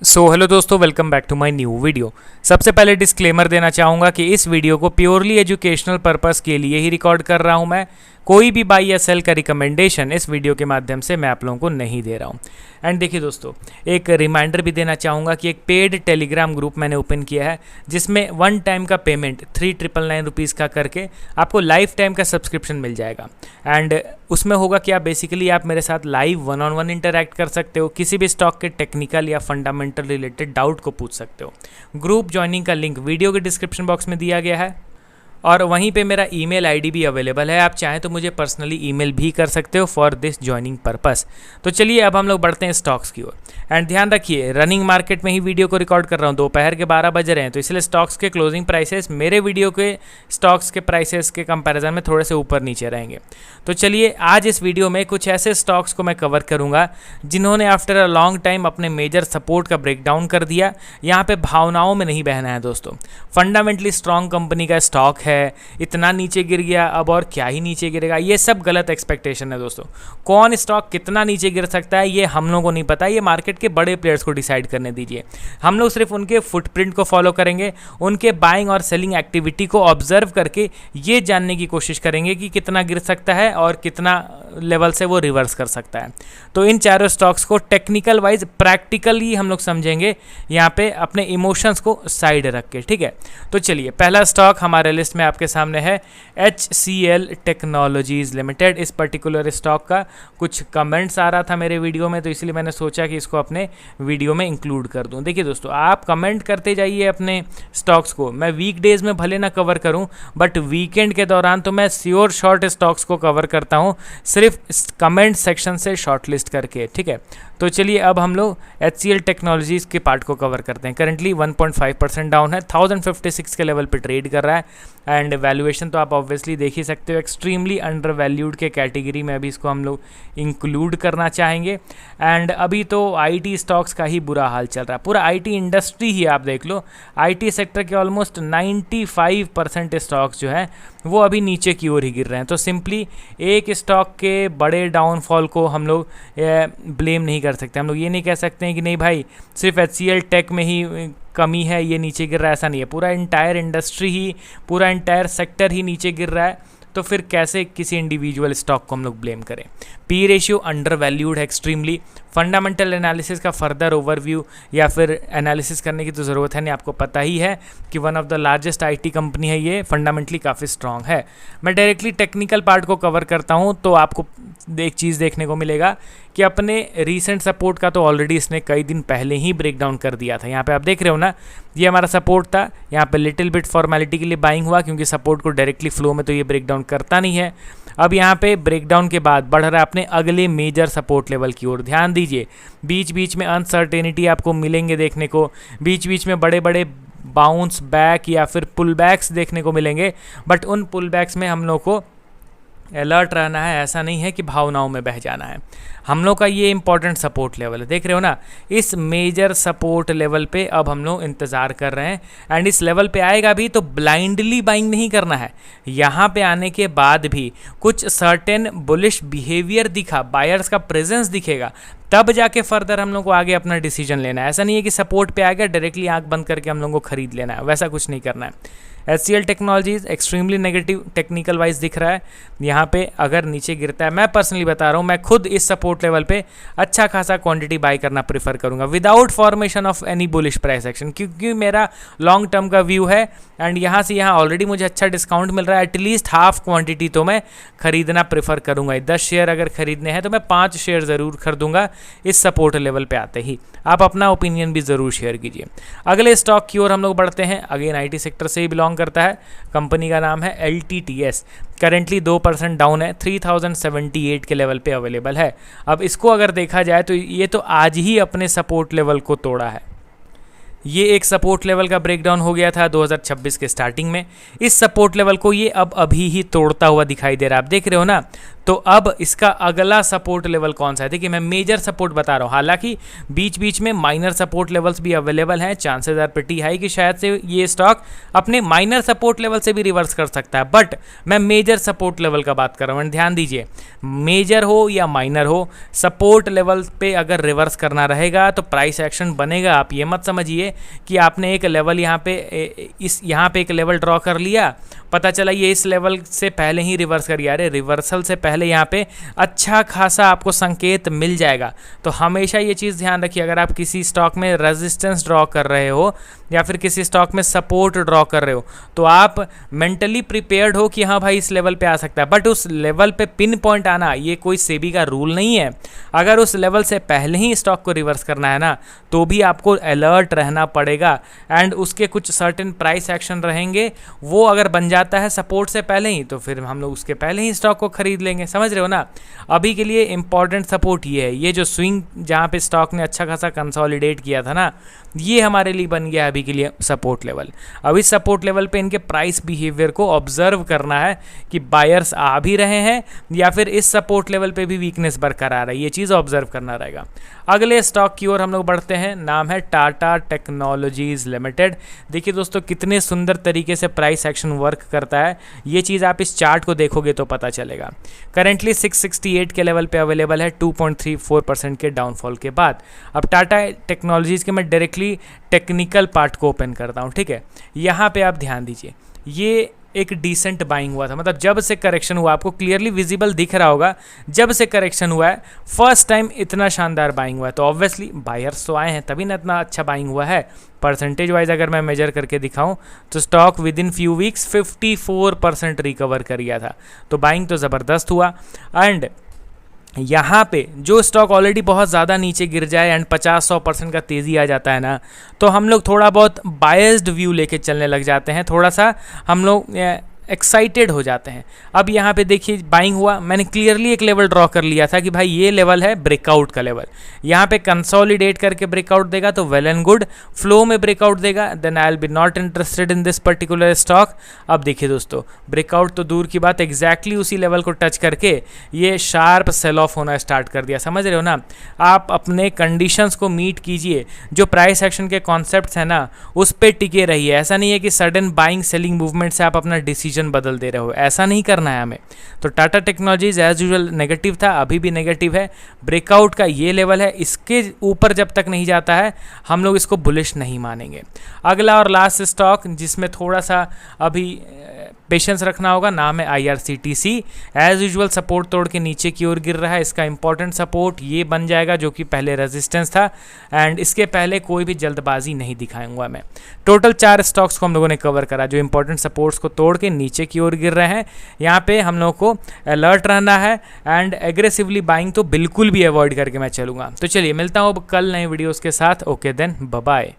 Hello दोस्तों, welcome back to my new video. सबसे पहले डिस्क्लेमर देना चाहूँगा कि इस वीडियो को प्योरली एजुकेशनल पर्पस के लिए ही रिकॉर्ड कर रहा हूँ मैं। कोई भी बाई या सेल का रिकमेंडेशन इस वीडियो के माध्यम से मैं आप लोगों को नहीं दे रहा हूँ। एंड देखिए दोस्तों, एक रिमाइंडर भी देना चाहूँगा कि एक पेड टेलीग्राम ग्रुप मैंने ओपन किया है, जिसमें वन टाइम का पेमेंट 3999 रुपीज़ का करके आपको लाइफ टाइम का सब्सक्रिप्शन मिल जाएगा। एंड उसमें होगा कि आप मेरे साथ लाइव 1-on-1 इंटरैक्ट कर सकते हो, किसी भी स्टॉक के टेक्निकल या फंडामेंटल रिलेटेड डाउट को पूछ सकते हो। ग्रुप ज्वाइनिंग का लिंक वीडियो के डिस्क्रिप्शन बॉक्स में दिया गया है और वहीं पे मेरा ईमेल आईडी भी अवेलेबल है। आप चाहें तो मुझे पर्सनली ईमेल भी कर सकते हो फॉर दिस ज्वाइनिंग पर्पस। तो चलिए अब हम लोग बढ़ते हैं स्टॉक्स की ओर। एंड ध्यान रखिए, रनिंग मार्केट में ही वीडियो को रिकॉर्ड कर रहा हूँ, दोपहर के 12 बज रहे हैं, तो इसलिए स्टॉक्स के क्लोजिंग प्राइसेस मेरे वीडियो के स्टॉक्स के प्राइसेस के कंपैरिजन में थोड़े से ऊपर नीचे रहेंगे। तो चलिए आज इस वीडियो में कुछ ऐसे स्टॉक्स को मैं कवर करूँगा जिन्होंने आफ्टर अ लॉन्ग टाइम अपने मेजर सपोर्ट का ब्रेकडाउन कर दिया। यहाँ पे भावनाओं में नहीं बहना है दोस्तों, फंडामेंटली स्ट्रॉन्ग कंपनी का स्टॉक है, इतना नीचे गिर गया अब और क्या ही नीचे गिरेगा, ये सब गलत एक्सपेक्टेशन है दोस्तों। कौन स्टॉक कितना नीचे गिर सकता है ये हम लोगों को नहीं पता, ये मार्केट के बड़े प्लेयर्स को डिसाइड करने दीजिए। हम लोग सिर्फ उनके फुटप्रिंट को फॉलो करेंगे, उनके बाइंग और सेलिंग एक्टिविटी को ऑब्जर्व करके ये जानने की कोशिश करेंगे कि कितना गिर सकता है और कितना लेवल से वो रिवर्स कर सकता है। तो इन चारों स्टॉक्स को टेक्निकल वाइज प्रैक्टिकली हम लोग समझेंगे, यहाँ पे अपने इमोशंस को साइड रख के, ठीक है। तो चलिए पहला स्टॉक हमारे लिस्ट में आपके सामने है HCL टेक्नोलॉजीज लिमिटेड। इस पर्टिकुलर स्टॉक का कुछ कमेंट्स आ रहा था मेरे वीडियो में, तो इसलिए मैंने सोचा कि इसको अपने वीडियो में इंक्लूड कर दूं। देखिए दोस्तों, आप कमेंट करते जाइए अपने स्टॉक्स को। मैं वीकडेज में भले ना कवर करूं, बट वीकेंड के दौरान तो मैं श्योर शॉर्ट स्टॉक्स को कवर करता हूं, सिर्फ कमेंट सेक्शन से शॉर्टलिस्ट करके, ठीक है। तो चलिए अब हम लोग HCL टेक्नोलॉजीज़ के पार्ट को कवर करते हैं। करंटली 1.5% डाउन है, 1056 के लेवल पे ट्रेड कर रहा है। एंड वैल्यूएशन तो आप ऑब्वियसली देख ही सकते हो, एक्सट्रीमली अंडर वैल्यूड के कैटेगरी में अभी इसको हम लोग इंक्लूड करना चाहेंगे। एंड अभी तो IT स्टॉक्स का ही बुरा हाल चल रहा है, पूरा IT इंडस्ट्री ही आप देख लो, IT सेक्टर के ऑलमोस्ट 95% स्टॉक्स जो है वो अभी नीचे की ओर ही गिर रहे हैं। तो सिंपली एक स्टॉक के बड़े डाउनफॉल को हम लोग ब्लेम नहीं कर सकते। हम लोग ये नहीं कह सकते हैं कि नहीं भाई सिर्फ HCL टेक में ही कमी है, ये नीचे गिर रहा है, ऐसा नहीं है। पूरा इंटायर इंडस्ट्री ही, पूरा इंटायर सेक्टर ही नीचे गिर रहा है, तो फिर कैसे किसी इंडिविजुअल स्टॉक को हम लोग ब्लेम करें। पी रेशियो अंडर वैल्यूड है एक्सट्रीमली। फंडामेंटल एनालिसिस का फर्दर ओवरव्यू या फिर एनालिसिस करने की तो ज़रूरत है नहीं, आपको पता ही है कि one of the largest IT company है, ये फंडामेंटली काफ़ी स्ट्रॉन्ग है। मैं डायरेक्टली टेक्निकल पार्ट को कवर करता हूँ, तो आपको एक चीज़ देखने को मिलेगा कि अपने रीसेंट सपोर्ट का तो ऑलरेडी इसने कई दिन पहले ही ब्रेक डाउन कर दिया था। यहाँ पे आप देख रहे हो ना, ये हमारा सपोर्ट था, यहाँ पे लिटिल बिट फॉर्मेलिटी के लिए बाइंग हुआ, क्योंकि सपोर्ट को डायरेक्टली फ्लो में तो ये ब्रेक डाउन करता नहीं है। अब यहाँ पे ब्रेकडाउन के बाद बढ़ रहा है अपने अगले मेजर सपोर्ट लेवल की ओर। ध्यान दीजिए, बीच बीच में अनसर्टेनिटी आपको मिलेंगे देखने को, बीच बीच में बड़े बड़े बाउंस बैक या फिर पुल बैक्स देखने को मिलेंगे, बट उन पुल बैक्स में हम लोग को अलर्ट रहना है, ऐसा नहीं है कि भावनाओं में बह जाना है। हम लोग का ये इंपॉर्टेंट सपोर्ट लेवल है, देख रहे हो ना, इस मेजर सपोर्ट लेवल पे अब हम लोग इंतज़ार कर रहे हैं। एंड इस लेवल पे आएगा भी तो ब्लाइंडली बाइंग नहीं करना है। यहाँ पे आने के बाद भी कुछ सर्टेन बुलिश बिहेवियर दिखा, बायर्स का प्रेजेंस दिखेगा, तब जाके फर्दर हम लोग को आगे अपना डिसीजन लेना है। ऐसा नहीं है कि सपोर्ट पे आ गया डायरेक्टली आंख बंद करके हम लोग को खरीद लेना है, वैसा कुछ नहीं करना है। HCL technologies extremely negative technical wise दिख रहा है। यहाँ पे अगर नीचे गिरता है, मैं पर्सनली बता रहा हूँ, मैं खुद इस सपोर्ट लेवल पे अच्छा खासा क्वांटिटी बाई करना प्रेफर करूँगा without formation of any bullish price action, क्योंकि मेरा लॉन्ग टर्म का व्यू है। एंड यहाँ से यहाँ ऑलरेडी मुझे अच्छा डिस्काउंट मिल रहा है, एटलीस्ट हाफ क्वांटिटी तो मैं खरीदना प्रेफर करूँगा। 10 शेयर अगर खरीदने हैं तो मैं 5 शेयर ज़रूर खरीदूँगा इस सपोर्ट लेवल पे आते ही। आप अपना ओपिनियन भी ज़रूर शेयर कीजिए। अगले स्टॉक की ओर हम लोग बढ़ते हैं, अगेन IT सेक्टर से ही बिलोंग करता है। कंपनी का नाम है LTTS। करेंटली 2% डाउन है, 3078 के लेवल पे अवेलेबल है। अब इसको अगर देखा जाए तो ये तो आज ही अपने सपोर्ट लेवल को तोड़ा है। ये एक सपोर्ट लेवल का ब्रेकडाउन हो गया था 2026 के स्टार्टिंग में। इस सपोर्ट लेवल को ये अब अभी ही तोड़ता हुआ दिखाई दे रहा है। आप देख रहे हो ना, तो अब इसका अगला सपोर्ट लेवल कौन सा है? देखिए मैं मेजर सपोर्ट बता रहा हूँ, हालांकि बीच बीच में माइनर सपोर्ट लेवल्स भी अवेलेबल हैं। चांसेस आर प्रीटी हाई कि शायद से ये स्टॉक अपने माइनर सपोर्ट लेवल से भी रिवर्स कर सकता है, बट मैं मेजर सपोर्ट लेवल का बात कर रहा हूँ। ध्यान दीजिए, मेजर हो या माइनर हो, सपोर्ट लेवल पे अगर रिवर्स करना रहेगा तो प्राइस एक्शन बनेगा। आप ये मत समझिए कि आपने एक लेवल यहाँ पे एक लेवल ड्रॉ कर लिया, पता चला ये इस लेवल से पहले ही रिवर्स कर गया। अरे रिवर्सल से पहले यहाँ पे अच्छा खासा आपको संकेत मिल जाएगा। तो हमेशा ये चीज़ ध्यान रखिए, अगर आप किसी स्टॉक में रेजिस्टेंस ड्रॉ कर रहे हो या फिर किसी स्टॉक में सपोर्ट ड्रॉ कर रहे हो, तो आप मेंटली प्रिपेयर्ड हो कि हाँ भाई इस लेवल पे आ सकता है, बट उस लेवल पे पिन पॉइंट आना ये कोई सेबी का रूल नहीं है। अगर उस लेवल से पहले ही स्टॉक को रिवर्स करना है ना, तो भी आपको अलर्ट रहना पड़ेगा एंड उसके कुछ सर्टेन प्राइस एक्शन रहेंगे। वो अगर बन जाता है सपोर्ट से पहले ही, तो फिर हम लोग उसके पहले ही स्टॉक को खरीद लेंगे। समझ रहे हो ना? अभी के लिए इंपॉर्टेंट सपोर्ट ये है, ये जो स्विंग जहाँ पे स्टॉक ने अच्छा खासा कंसोलिडेट किया था ना, ये हमारे लिए बन गया अभी के लिए सपोर्ट लेवल। अब इस सपोर्ट लेवल पे इनके प्राइस बिहेवियर को ऑब्जर्व करना है कि बायर्स आ भी रहे हैं या फिर इस सपोर्ट लेवल पे भी वीकनेस बरकरार है, ये चीज़ ऑब्जर्व करना रहेगा। अगले स्टॉक की ओर हम लोग बढ़ते हैं, नाम है टाटा टेक्नोलॉजीज लिमिटेड। देखिए दोस्तों कितने सुंदर तरीके से प्राइस एक्शन वर्क करता है, ये चीज़ आप इस चार्ट को देखोगे तो पता चलेगा। करेंटली 668 के लेवल पे अवेलेबल है 2.34% के डाउनफॉल के बाद। अब टाटा टेक्नोलॉजीज़ के मैं डायरेक्टली टेक्निकल पार्ट को ओपन करता हूँ, ठीक है। यहाँ पे आप ध्यान दीजिए, ये एक डिसेंट बाइंग हुआ था, मतलब जब से करेक्शन हुआ, आपको क्लियरली विजिबल दिख रहा होगा, जब से करेक्शन हुआ है फर्स्ट टाइम इतना शानदार बाइंग हुआ है। तो ऑब्वियसली बायर्स तो आए हैं तभी ना इतना अच्छा बाइंग हुआ है। परसेंटेज वाइज अगर मैं मेजर करके दिखाऊं तो stock with in few weeks 54% recover कर गया था। तो बाइंग तो ज़बरदस्त हुआ। एंड यहाँ पे जो स्टॉक ऑलरेडी बहुत ज़्यादा नीचे गिर जाए एंड 50-100% का तेज़ी आ जाता है ना, तो हम लोग थोड़ा बहुत बायस्ड व्यू लेके चलने लग जाते हैं, थोड़ा सा हम लोग एक्साइटेड हो जाते हैं। अब यहाँ पे देखिए बाइंग हुआ, मैंने क्लियरली एक लेवल ड्रॉ कर लिया था कि भाई ये लेवल है ब्रेकआउट का लेवल। यहाँ पे कंसोलिडेट करके ब्रेकआउट देगा तो वेल एंड गुड, फ्लो में ब्रेकआउट देगा then I will be not interested in this particular stock. अब देखिए दोस्तों, ब्रेकआउट तो दूर की बात, एग्जैक्टली उसी लेवल को टच करके ये शार्प सेल ऑफ होना स्टार्ट कर दिया। समझ रहे हो ना? आप अपने कंडीशंस को मीट कीजिए, जो प्राइस एक्शन के कॉन्सेप्ट्स हैं ना उस पर टिके रहिए। ऐसा नहीं है कि सडन बाइंग सेलिंग मूवमेंट से आप अपना डिसीजन बदल दे रहे हो, ऐसा नहीं करना है हमें। तो Tata Technologies as usual negative था, अभी भी नेगेटिव है। ब्रेकआउट का ये लेवल है, इसके ऊपर जब तक नहीं जाता है हम लोग इसको बुलिश नहीं मानेंगे। अगला और लास्ट स्टॉक जिसमें थोड़ा सा अभी पेशेंस रखना होगा, नाम है IRCTC। एज यूजुअल सपोर्ट तोड़ के नीचे की ओर गिर रहा है। इसका इंपॉर्टेंट सपोर्ट ये बन जाएगा जो कि पहले रेजिस्टेंस था, एंड इसके पहले कोई भी जल्दबाजी नहीं दिखाऊंगा मैं। टोटल 4 स्टॉक्स को हम लोगों ने कवर करा जो इंपॉर्टेंट सपोर्ट्स को तोड़ के नीचे की ओर गिर रहे हैं। यहाँ पे हम लोग को अलर्ट रहना है एंड एग्रेसिवली बाइंग तो बिल्कुल भी अवॉइड करके मैं चलूँगा। तो चलिए मिलता हूँ अब कल नए वीडियोज़ के साथ। Okay then bye bye.